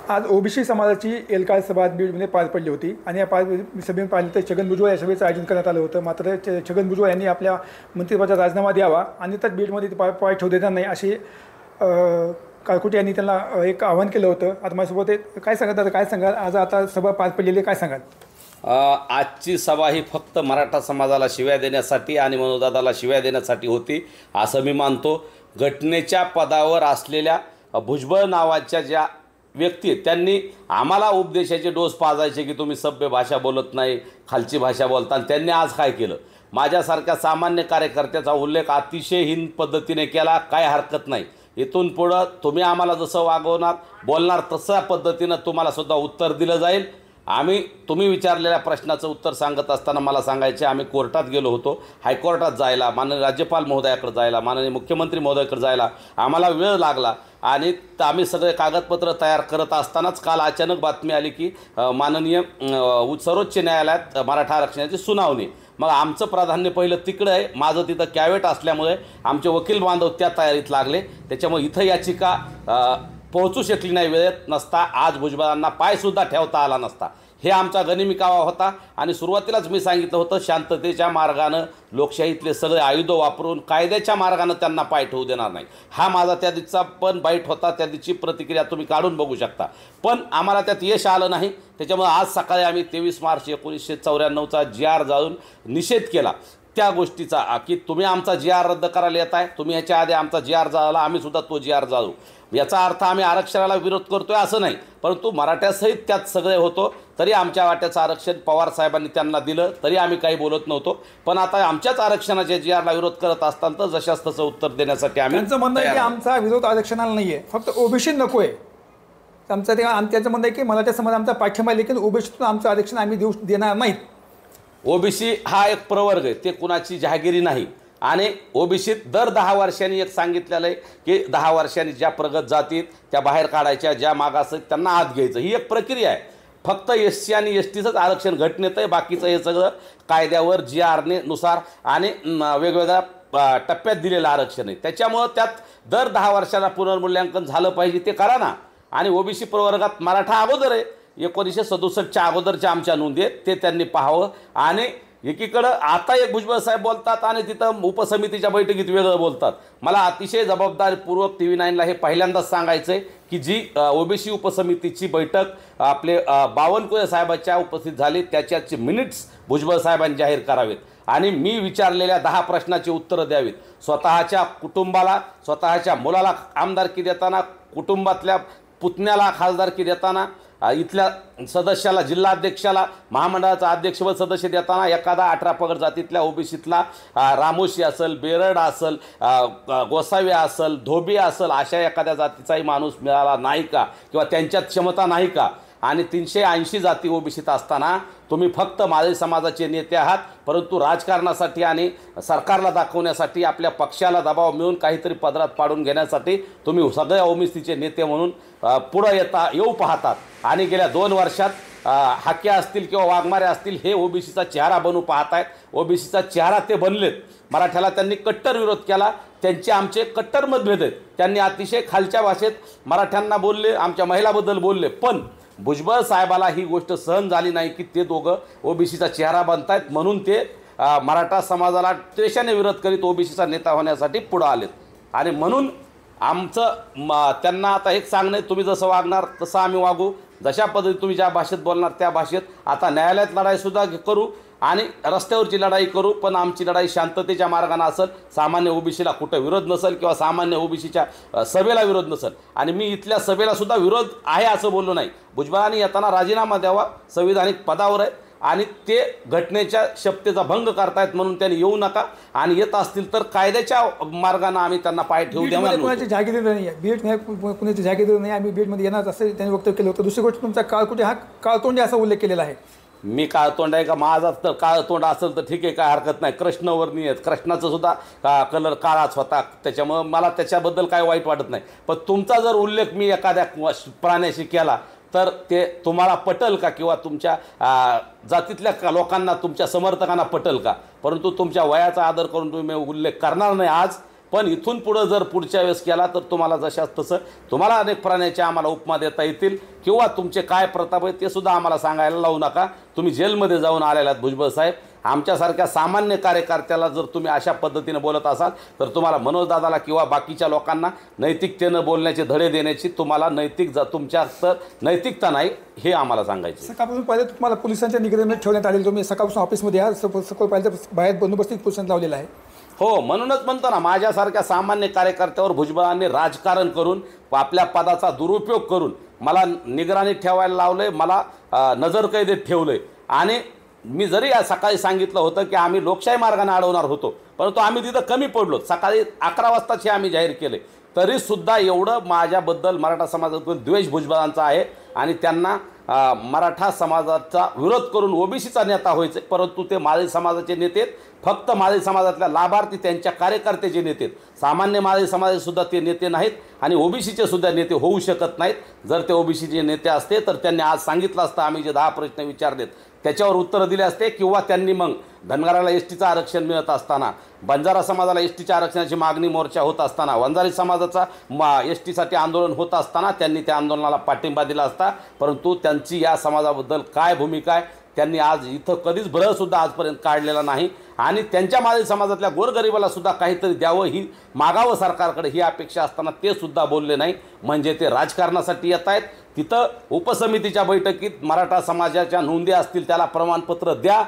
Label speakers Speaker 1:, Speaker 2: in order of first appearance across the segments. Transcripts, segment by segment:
Speaker 1: आज ओबीसी समाजाची एल्गार सभा बीडमध्ये पार पडली होती आणि या सभेत पाहिलं तर छगन भुजबळ या सभेचं आयोजन करण्यात आलं होतं। मात्र छगन भुजबळ यांनी आपल्या मंत्रिपदाचा राजीनामा द्यावा आणि तर बीडमध्ये पाय ठेवू देणार नाही अशी काळकुटे यांनी त्यांना एक आवाहन केलं होतं। आता माझ्यासोबत काय सांगत आता काय सांगाल, आज आता सभा पार पडलेली काय सांगाल?
Speaker 2: आजची सभा ही फक्त मराठा समाजाला शिव्या देण्यासाठी आणि मनोदादाला शिव्या देण्यासाठी होती असं मी मानतो। घटनेच्या पदावर असलेल्या भुजबळ नावाच्या ज्या व्यक्ती त्यांनी आम्हाला उपदेशाचे डोस पाजायचे की तुम्ही सभ्य भाषा बोलत नाही, खालची भाषा बोलता। त्यांनी आज काय केलं, माझ्यासारख्या सामान्य कार्यकर्त्याचा उल्लेख अतिशय हीन पद्धतीने केला। काय हरकत नाही, इथून पुढं तुम्ही आम्हाला जसं वागवणार बोलणार तशा पद्धतीनं तुम्हाला सुद्धा उत्तर दिलं जाईल। तुम्ही विचारलेल्या प्रश्नाचं उत्तर सांगत असताना मला सांगायचे आम्ही कोर्टात गेलो होतो, हायकोर्टात जायला, माननीय राज्यपाल महोदयाकडे जायला, माननीय मुख्यमंत्री महोदयाकडे जायला आम्हाला वेळ लागला आणि आम्ही सगळे कागदपत्र तयार करत असतानाच काल अचानक बातमी आली की माननीय सर्वोच्च न्यायालयात मराठा आरक्षणाची सुनावणी। मग आमचं प्राधान्य पहिलं तिकडं आहे, माझं तिथं कॅवेट असल्यामुळे आमचे वकील बांधव त्या तयारीत लागले, त्याच्यामुळे इथं याचिका पोहोचू शकली नाही वेळेत नसता आज भुजबळांना पायसुद्धा ठेवता आला नसता। हे आमचा गनिमी कावा होता आणि सुरुवातीलाच मी सांगितलं होतं शांततेच्या मार्गानं लोकशाहीतले सगळे आयुध वापरून कायद्याच्या मार्गानं त्यांना पाय ठेवू देणार नाही। हा माझा त्या दिवसाचा पण बाईट होता, त्या दिवशी प्रतिक्रिया तुम्ही काढून बघू शकता, पण आम्हाला त्यात यश आलं नाही। त्याच्यामुळे आज सकाळी आम्ही 23 मार्च 1994चा GR जाळून निषेध केला त्या गोष्टीचा की तुम्ही आमचा GR रद्द करायला येत आहे, तुम्ही ह्याच्या आधी आमचा GR जाळला, आम्ही सुद्धा तो GR जाळू। याचा अर्थ आम्ही आरक्षणाला विरोध करतोय असं नाही, परंतु मराठ्यासहित त्यात सगळे होतो तरी आमच्या वाट्याचं आरक्षण पवार साहेबांनी त्यांना दिलं तरी आम्ही काही बोलत नव्हतो। पण आता आमच्याच आरक्षणाच्या GRला विरोध करत असताना तर जशास तसं उत्तर देण्यासाठी आम्ही
Speaker 1: त्यांचं म्हणणं आहे की आमचा विरोध आरक्षणाला नाही आहे, फक्त ओबीसी नको आहे। त्यांचं म्हणणं आहे की मराठा समाज आमचा पाठिंबा आहे, लेकिन ओबीसीतून आमचं आरक्षण आम्ही देणार नाहीत।
Speaker 2: ओबीसी हा एक प्रवर्ग आहे, ते कुणाची जहागिरी नाही आणि ओबीसीत दर 10 वर्षांनी एक सांगितलेलं आहे की 10 वर्षांनी ज्या प्रगत जातीत त्या बाहेर काढायच्या, ज्या मागास आहेत त्यांना आत घ्यायचं, ही एक प्रक्रिया आहे। फक्त SC आणि STचंच आरक्षण घटनेत आहे, बाकीचं हे सगळं कायद्यावर GRने नुसार आणि वेगवेगळ्या टप्प्यात दिलेलं आरक्षण आहे। त्याच्यामुळं त्यात दर 10 वर्षाला पुनर्मूल्यांकन झालं पाहिजे, ते करा ना। आणि ओबीसी प्रवर्गात मराठा अगोदर आहे, 1967च्या अगोदरच्या आमच्या नोंदी आहेत, ते त्यांनी पाहावं। आणि एकीकडं आता एक भुजबळ साहेब बोलतात आणि तिथं उपसमितीच्या बैठकीत वेगळं बोलतात। मला अतिशय जबाबदारीपूर्वक TV9ला हे पहिल्यांदाच सांगायचं आहे की जी ओबीसी उपसमितीची बैठक आपले बावनकुळे साहेबांच्या उपस्थित झाली त्याच्याचे मिनिट्स भुजबळ साहेबांनी जाहीर करावेत आणि मी विचारलेल्या 10 प्रश्नाची उत्तरं द्यावीत। स्वतःच्या कुटुंबाला, स्वतःच्या मुलाला आमदारकी देताना, कुटुंबातल्या पुतण्याला खासदारकी देताना, इथल्या सदस्याला, जिल्हाध्यक्षाला महामंडळाचा अध्यक्षपद सदस्य देताना एखादा 18 पगड जातीतल्या ओबीसीतला रामोशी असेल, बेरड असेल, गोसावी असेल, धोबी असेल अशा एखाद्या जातीचाही माणूस मिळाला नाही का, किंवा त्यांच्यात क्षमता नाही का? आणि 380 जाती ओबीसीत असताना तुम्ही फक्त माळी समाजाचे नेते आहात, परंतु राजकारणासाठी आणि सरकारला दाखवण्यासाठी, आपल्या पक्षाला दबाव मिळून काहीतरी पदरात पाडून घेण्यासाठी तुम्ही सगळ्या ओबीसीचे नेते म्हणून पुढं येऊ पाहतात आणि गेल्या 2 वर्षात हाके असतील किंवा वाघमारे असतील हे ओबीसीचा चेहरा बनू पाहत आहेत। ओबीसीचा चेहरा ते बनलेत। मराठ्याला त्यांनी कट्टर विरोध केला, त्यांचे आमचे कट्टर मतभेद आहेत। त्यांनी अतिशय खालच्या भाषेत मराठ्यांना बोलले, आमच्या महिलाबद्दल बोलले, पण भुजबळ साहेबाला ही गोष्ट सहन झाली नाही की ते दोघं ओबीसीचा चेहरा बनतायत, म्हणून ते मराठा समाजाला त्वेषाने विरोध करीत ओबीसीचा नेता होण्यासाठी पुढं आलेत। आणि म्हणून आमचं त्यांना आता एक सांगणं आहे, तुम्ही जसं वागणार तसं आम्ही वागू, जशा पद्धतीने तुम्ही ज्या भाषेत बोलणार त्या भाषेत। आता न्यायालयात लढाईसुद्धा करू आणि रस्त्यावरची लढाई करू, पण आमची लढाई शांततेच्या मार्गाने असेल। सामान्य ओबीसीला कुठं विरोध नसेल किंवा सामान्य ओबीसीच्या सभेला विरोध नसेल। आणि मी इथल्या सभेला सुद्धा विरोध आहे असं बोललो नाही। भुजबळांनी येताना राजीनामा द्यावा, संविधानिक पदावर आहे आणि ते घटनेच्या शपथेचा भंग करतायत म्हणून त्यांनी येऊ नका, आणि येत असतील तर कायद्याच्या मार्गाने आम्ही त्यांना पाय ठेवू देणार
Speaker 1: कुणाची जागीर नाही आहे, बीड कुणाची जागीर नाही, आम्ही बीडमध्ये येणार असं त्यांनी वक्तव्य केलं होतं। दुसरी गोष्ट तुमचा काळकुटे हा काळतोंडी असा उल्लेख केलेला आहे।
Speaker 2: मी काळतोंड आहे का? माझा तर काळतोंड असेल तर ठीक आहे, काय हरकत नाही। कृष्णवर्णी आहेत, कृष्णाचं सुद्धा कलर काळाच होता, त्याच्यामुळं मला त्याच्याबद्दल काय वाईट वाटत नाही। पण तुमचा जर उल्लेख मी एखाद्या प्राण्याशी केला तर ते तुम्हाला पटल का, किंवा तुमच्या जातीतल्या लोकांना, तुमच्या समर्थकांना पटल का? परंतु तुमच्या वयाचा आदर करून तुम्ही उल्लेख करणार नाही आज, पण इथून पुढं जर पुढच्या वेळेस केला तर तुम्हाला जशाच तसं तुम्हाला अनेक प्राण्याच्या आम्हाला उपमा देता येतील किंवा तुमचे काय प्रताप आहेत ते सुद्धा आम्हाला सांगायला लावू नका. तुम्ही जेलमध्ये जाऊन आलेला आहात भुजबळ साहेब. आमच्यासारख्या सामान्य कार्यकर्त्याला जर तुम्ही अशा पद्धतीने बोलत असाल तर तुम्हाला मनोजदादाला किंवा बाकीच्या लोकांना नैतिकतेनं बोलण्याचे धडे देण्याची तुम्हाला तुमच्या नैतिकता नाही हे आम्हाला सांगायचं.
Speaker 1: सकाळपासून पहिले तुम्हाला पोलिसांच्या निगराणीमध्ये ठेवण्यात आलेलं. तुम्ही सकाळपासून ऑफिसमध्ये या सकाळ पाहिलं तर बाहेर बंदोबस्तीत पोलिसांनी लावलेला आहे.
Speaker 2: हो, म्हणूनच म्हणतो ना, माझ्यासारख्या सामान्य कार्यकर्त्यावर भुजबळांनी राजकारण करून आपल्या पदाचा दुरुपयोग करून मला निगराणीत ठेवायला लावलंय, मला नजरकैदेत ठेवलंय. आणि मी जरी सकाळी सांगितलं होतं की आम्ही लोकशाही मार्गाने अडवणार होतो, परंतु आम्ही तिथं कमी पडलो. सकाळी 11 वाजताच हे आम्ही जाहीर केले, तरीसुद्धा एवढं माझ्याबद्दल मराठा समाजातून द्वेष भुजबळांचा आहे आणि त्यांना मराठा समाजाचा विरोध करून ओबीसीचा नेता व्हायचे. परंतु ते माळी समाजाचे नेते, फक्त माळी समाजातल्या लाभार्थी त्यांच्या कार्यकर्त्याचे नेते, सामान्य माळी समाजाचे सुद्धा ते नेते नाहीत आणि ओबीसीचे सुद्धा नेते होऊ शकत नाहीत. जर ते ओबीसीचे नेते असते तर त्यांनी आज सांगितलं असतं आम्ही जे 10 प्रश्न विचारलेत त्याच्यावर उत्तरं दिले असते, किंवा त्यांनी मग धनगराला एसटीचं आरक्षण मिळत असताना, बंजारा समाजाला एसटीच्या आरक्षणाची मागणी मोर्चा होत असताना, वंजारी समाजाचा एसटीसाठी आंदोलन होत असताना त्यांनी त्या आंदोलनाला पाठिंबा दिला असता. परंतु त्यांची या समाजाबद्दल काय भूमिका आहे त्यांनी आज इथं कधीच भरसुद्धा आजपर्यंत काढलेला नाही. आणि त्यांच्या माळी समाजातल्या गोरगरिबाला सुद्धा काहीतरी द्यावं, ही मागावं सरकारकडे ही अपेक्षा असताना ते सुद्धा बोलले नाही. म्हणजे ते राजकारणासाठी येत आहेत. तिथं उपसमितीच्या बैठकीत मराठा समाजाच्या नोंदी असतील त्याला प्रमाणपत्र द्या,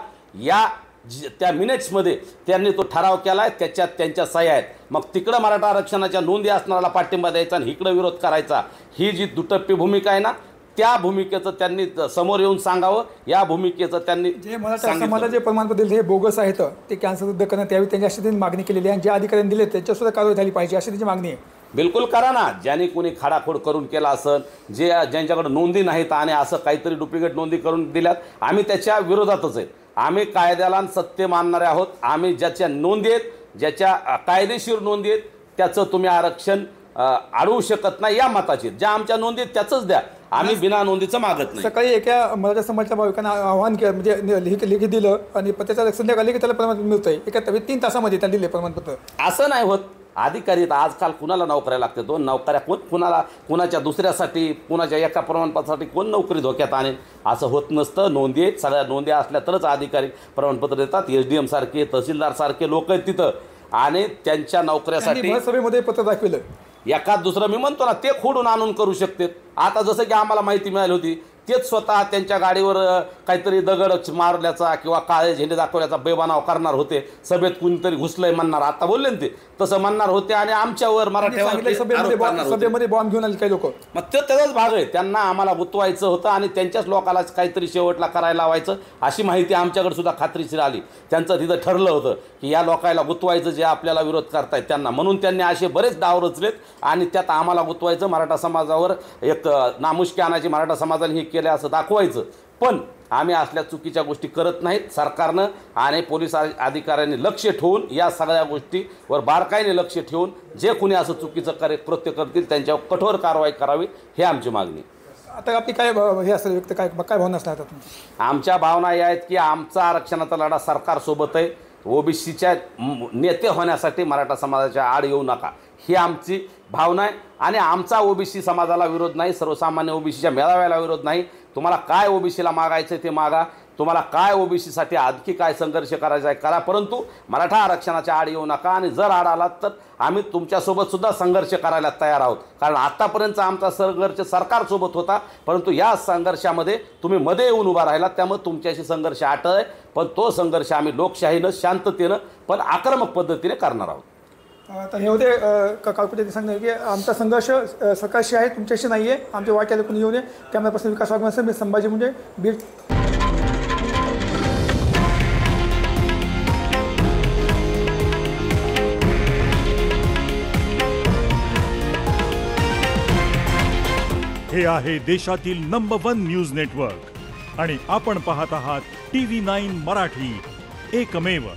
Speaker 2: त्या मिनिट्समध्ये त्यांनी तो ठराव केला आहे, त्याच्यात त्यांच्या सह्या आहेत. मग तिकडं मराठा आरक्षणाच्या नोंदी असणाऱ्याला पाठिंबा द्यायचा आणि इकडं विरोध करायचा, ही जी दुटप्पी भूमिका आहे ना, त्या भूमिकेचं त्यांनी समोर येऊन सांगावं. या भूमिकेचं त्यांनी
Speaker 1: जे मराठा समाजाला जे प्रमाणपत्र दिले हे बोगस आहेत, ते कॅन्सल रद्द करण्यात यावी, त्यांची अशी त्यांनी मागणी केलेली आहे. आणि ज्या अधिकाऱ्यांनी दिले त्यांच्यासुद्धा कारवाई झाली पाहिजे अशी त्यांची मागणी आहे.
Speaker 2: बिलकुल करा ना. ज्यांनी कोणी खाडाखोड करून केला असेल, ज्यांच्याकडे नोंदी नाहीत आणि असं काहीतरी डुप्लिकेट नोंदी करून दिल्यात, आम्ही त्याच्या विरोधातच आहेत. आम्ही कायद्याला सत्य मानणारे आहोत. आम्ही ज्याच्या नोंदी आहेत, ज्याच्या कायदेशीर नोंदी आहेत, त्याचं तुम्ही आरक्षण अडवू शकत नाही या मताची. ज्या आमच्या नोंदी आहेत त्याचंच द्या, आम्ही बिना नोंदीचं मागत नाही.
Speaker 1: सकाळी एका मराठा समाजाच्या भाविकांना आव्हान केलं, म्हणजे लिखित दिलं आणि त्याच्या संध्याकाळी त्याला प्रमाणपत्र मिळतंय. एका 3 तासामध्ये त्यांनी दिले प्रमाणपत्र.
Speaker 2: असं नाही होत. अधिकारी आजकाल कुणाला नोकऱ्या लागते, तो नोकऱ्या कुणाच्या दुसऱ्यासाठी, कुणाच्या एका प्रमाणपत्रासाठी कोण नोकरी धोक्यात आणेल, असं होत नसतं. नोंदी आहेत, सगळ्या नोंदी असल्या तरच अधिकारी प्रमाणपत्र देतात. SDM सारखे, तहसीलदार सारखे लोक आहेत तिथं आणि त्यांच्या नोकऱ्यासाठी
Speaker 1: सभेमध्ये पत्र दाखवलं.
Speaker 2: एखाद दुसरं मी म्हणतो ना, ते खोडून आणून करू शकतात. आता जसं की आम्हाला माहिती मिळाली होती, तेच स्वतः त्यांच्या गाडीवर काहीतरी दगड मारल्याचा किंवा काळे झेंडे दाखवल्याचा बेबनाव करणार होते. सभेत कुणीतरी घुसलंय म्हणणार, आता बोलले ना ते तसं म्हणणार होते आणि आमच्यावर
Speaker 1: सभेमध्ये बॉम्ब घेऊन आले काही लोक.
Speaker 2: मग ते त्याचाच भाग आहे. त्यांना आम्हाला गुतवायचं होतं आणि त्यांच्याच लोकांना काहीतरी शेवटला करायला लावायचं, अशी माहिती आमच्याकडे सुद्धा खात्रीशीर आली. त्यांचं तिथं ठरलं होतं की या लोकांना गुतवायचं जे आपल्याला विरोध करतायत त्यांना, म्हणून त्यांनी असे बरेच डाव रचलेत आणि त्यात आम्हाला गुतवायचं, मराठा समाजावर एक नामुष्की आणायची, मराठा समाजाने हे केलं असं दाखवायचं. पण आम्ही असल्या चुकीच्या गोष्टी करत नाहीत. सरकारनं आणि पोलीस अधिकाऱ्यांनी लक्ष ठेवून या सगळ्या गोष्टीवर बारकाईने लक्ष ठेवून जे कुणी असं चुकीचं कृत्य करतील त्यांच्यावर कठोर कारवाई करावी, हे आमची मागणी.
Speaker 1: आता आपली काय हे असेल व्यक्त काय भावना असणार
Speaker 2: आमच्या भावना या आहेत की आमचा आरक्षणाचा लढा सरकारसोबत आहे. ओबीसीच्या नेते होण्यासाठी मराठा समाजाच्या आड येऊ नका, ही आमची भावना आहे. आणि आमचा ओबीसी समाजाला विरोध नाही, सर्वसामान्य ओबीसीच्या मेळाव्याला विरोध नाही. तुम्हाला काय ओबीसीला मागायचं ते मागा, तुम्हाला काय ओबीसीसाठी आणखी काय संघर्ष करायचा आहे करा, परंतु मराठा आरक्षणाच्या आड येऊ नका. आणि जर आड आलात तर आम्ही तुमच्यासोबत सुद्धा संघर्ष करायला तयार आहोत. कारण आतापर्यंत आमचा संघर्ष सरकारसोबत होता, परंतु या संघर्षामध्ये तुम्ही मध्ये येऊन उभा राहिला, त्यामुळे तुमच्याशी संघर्ष अटळ आहे. पण तो संघर्ष आम्ही लोकशाहीनं, शांततेनं, पण आक्रमक पद्धतीने करणार आहोत.
Speaker 1: तर हे होते काळपटे सांगणार की आमचा संघर्ष सरकारशी आहे, तुमच्याशी नाही आहे. आमच्या वाट्याला कोणी येऊ नये. कॅमेरापासून विकास वाघमारे, मी संभाजी मुंडे, बीड.
Speaker 3: हे आहे देशातील नंबर 1 न्यूज नेटवर्क आणि आपण पाहत आहात TV9 मराठी, एकमेव.